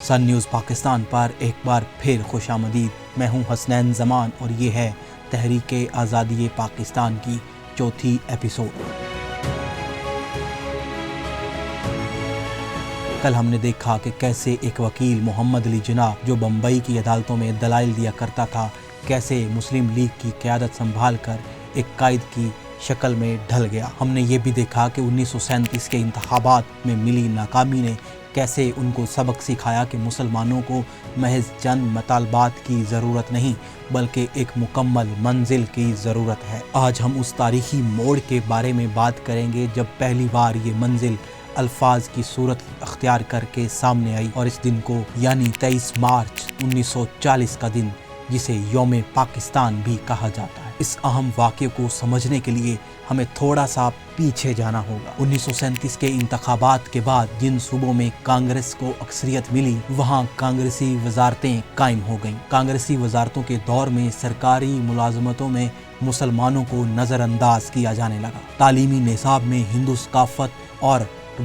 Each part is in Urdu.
سن نیوز پاکستان پر ایک بار پھر خوش آمدید۔ میں ہوں حسنین زمان اور یہ ہے تحریک آزادی پاکستان کی چوتھی ایپیسوڈ۔ کل ہم نے دیکھا کہ کیسے ایک وکیل محمد علی جناح جو بمبئی کی عدالتوں میں دلائل دیا کرتا تھا، کیسے مسلم لیگ کی قیادت سنبھال کر ایک قائد کی شکل میں ڈھل گیا۔ ہم نے یہ بھی دیکھا کہ 1937 کے انتخابات میں ملی ناکامی نے کیسے ان کو سبق سکھایا کہ مسلمانوں کو محض چند مطالبات کی ضرورت نہیں بلکہ ایک مکمل منزل کی ضرورت ہے۔ آج ہم اس تاریخی موڑ کے بارے میں بات کریں گے جب پہلی بار یہ منزل الفاظ کی صورت اختیار کر کے سامنے آئی، اور اس دن کو یعنی 23 مارچ 1940 کا دن، جسے یوم پاکستان بھی کہا جاتا ہے۔ اس اہم واقعے کو سمجھنے کے لیے ہمیں تھوڑا سا پیچھے جانا ہوگا۔ 1937 کے انتخابات کے بعد جن صوبوں میں کانگریس کو اکثریت ملی، وہاں کانگریسی وزارتیں قائم ہو گئیں۔ کانگریسی وزارتوں کے دور میں سرکاری ملازمتوں میں مسلمانوں کو نظر انداز کیا جانے لگا۔ تعلیمی نصاب میں ہندو ثقافت اور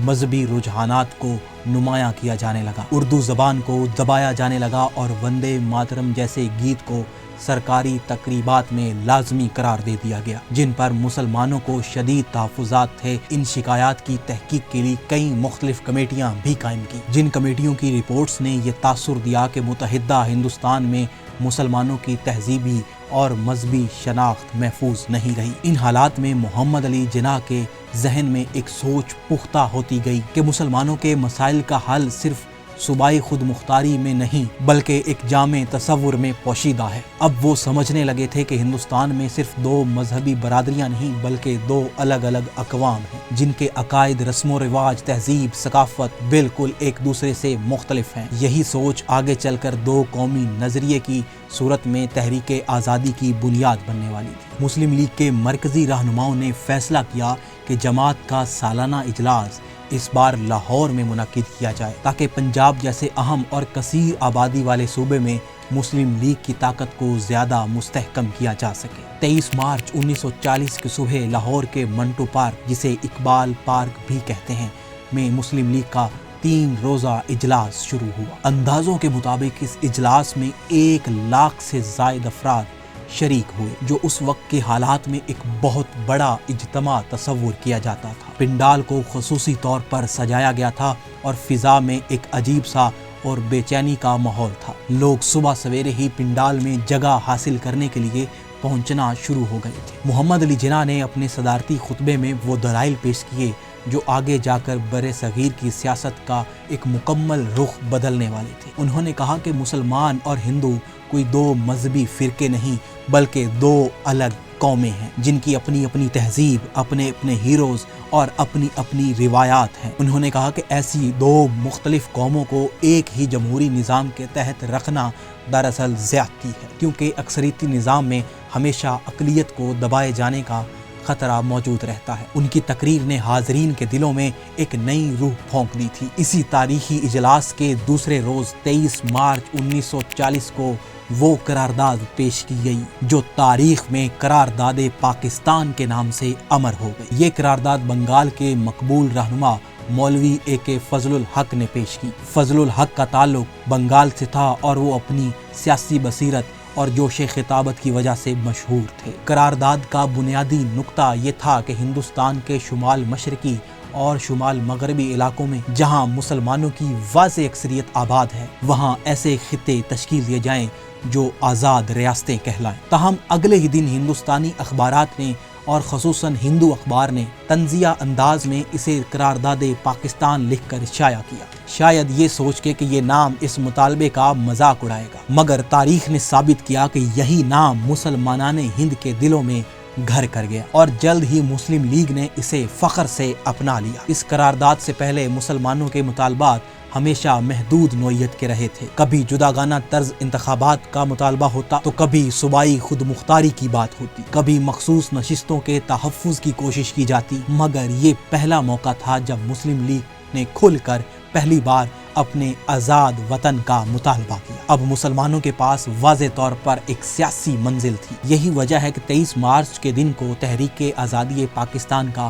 مذہبی رجحانات کو نمایاں کیا جانے لگا۔ اردو زبان کو دبایا جانے لگا اور وندے ماترم جیسے گیت کو سرکاری تقریبات میں لازمی قرار دے دیا گیا، جن پر مسلمانوں کو شدید تحفظات تھے۔ ان شکایات کی تحقیق کے لیے کئی مختلف کمیٹیاں بھی قائم کی، جن کمیٹیوں کی رپورٹس نے یہ تاثر دیا کہ متحدہ ہندوستان میں مسلمانوں کی تہذیبی اور مذہبی شناخت محفوظ نہیں رہی۔ ان حالات میں محمد علی جناح کے ذہن میں ایک سوچ پختہ ہوتی گئی کہ مسلمانوں کے مسائل کا حل صرف صوبائی خود مختاری میں نہیں بلکہ ایک جامع تصور میں پوشیدہ ہے۔ اب وہ سمجھنے لگے تھے کہ ہندوستان میں صرف دو مذہبی برادریاں نہیں بلکہ دو الگ الگ اقوام ہیں، جن کے عقائد، رسم و رواج، تہذیب، ثقافت بالکل ایک دوسرے سے مختلف ہیں۔ یہی سوچ آگے چل کر دو قومی نظریے کی صورت میں تحریک آزادی کی بنیاد بننے والی تھی۔ مسلم لیگ کے مرکزی رہنماؤں نے فیصلہ کیا کہ جماعت کا سالانہ اجلاس اس بار لاہور میں منعقد کیا جائے تاکہ پنجاب جیسے اہم اور کثیر آبادی والے صوبے میں مسلم لیگ کی طاقت کو زیادہ مستحکم کیا جا سکے۔ 23 مارچ 1940 کی صبح لاہور کے منٹو پارک، جسے اقبال پارک بھی کہتے ہیں، میں مسلم لیگ کا 3 روزہ اجلاس شروع ہوا۔ اندازوں کے مطابق اس اجلاس میں 1 لاکھ سے زائد افراد شریک ہوئے، جو اس وقت کے حالات میں ایک بہت بڑا اجتماع تصور کیا جاتا تھا۔ پنڈال کو خصوصی طور پر سجایا گیا تھا اور فضا میں ایک عجیب سا اور بے چینی کا ماحول تھا۔ لوگ صبح سویرے ہی پنڈال میں جگہ حاصل کرنے کے لیے پہنچنا شروع ہو گئے تھے۔ محمد علی جناح نے اپنے صدارتی خطبے میں وہ دلائل پیش کیے جو آگے جا کر بر صغیر کی سیاست کا ایک مکمل رخ بدلنے والے تھے۔ انہوں نے کہا کہ مسلمان اور ہندو کوئی دو مذہبی فرقے نہیں بلکہ دو الگ قومیں ہیں، جن کی اپنی اپنی تہذیب، اپنے اپنے ہیروز اور اپنی اپنی روایات ہیں۔ انہوں نے کہا کہ ایسی دو مختلف قوموں کو ایک ہی جمہوری نظام کے تحت رکھنا دراصل زیادتی ہے، کیونکہ اکثریتی نظام میں ہمیشہ اقلیت کو دبائے جانے کا خطرہ موجود رہتا ہے۔ ان کی تقریر نے حاضرین کے دلوں میں ایک نئی روح پھونک دی تھی۔ اسی تاریخی اجلاس کے دوسرے روز 23 مارچ 1940 کو وہ قرارداد پیش کی گئی جو تاریخ میں قرارداد پاکستان کے نام سے امر ہو گئی۔ یہ قرارداد بنگال کے مقبول رہنما مولوی اے فضل الحق نے پیش کی۔ فضل الحق کا تعلق بنگال سے تھا اور وہ اپنی سیاسی بصیرت اور جوش خطابت کی وجہ سے مشہور تھے۔ قرارداد کا بنیادی نقطہ یہ تھا کہ ہندوستان کے شمال مشرقی اور شمال مغربی علاقوں میں جہاں مسلمانوں کی واضح اکثریت آباد ہے، وہاں ایسے خطے تشکیل دیے جائیں جو آزاد ریاستیں کہلائیں۔ تاہم اگلے ہی دن ہندوستانی اخبارات نے اور خصوصاً ہندو اخبار نے طنزیہ انداز میں اسے قرارداد پاکستان لکھ کر شائع کیا، شاید یہ سوچ کے کہ یہ نام اس مطالبے کا مذاق اڑائے گا، مگر تاریخ نے ثابت کیا کہ یہی نام مسلمانان ہند کے دلوں میں گھر کر گیا اور جلد ہی مسلم لیگ نے اسے فخر سے اپنا لیا۔ اس قرارداد سے پہلے مسلمانوں کے مطالبات ہمیشہ محدود نوعیت کے رہے تھے۔ کبھی جداگانہ طرز انتخابات کا مطالبہ ہوتا تو کبھی صوبائی خود مختاری کی بات ہوتی، کبھی مخصوص نشستوں کے تحفظ کی کوشش کی جاتی، مگر یہ پہلا موقع تھا جب مسلم لیگ نے کھل کر پہلی بار اپنے آزاد وطن کا مطالبہ کیا۔ اب مسلمانوں کے پاس واضح طور پر ایک سیاسی منزل تھی۔ یہی وجہ ہے کہ 23 مارچ کے دن کو تحریک آزادی پاکستان کا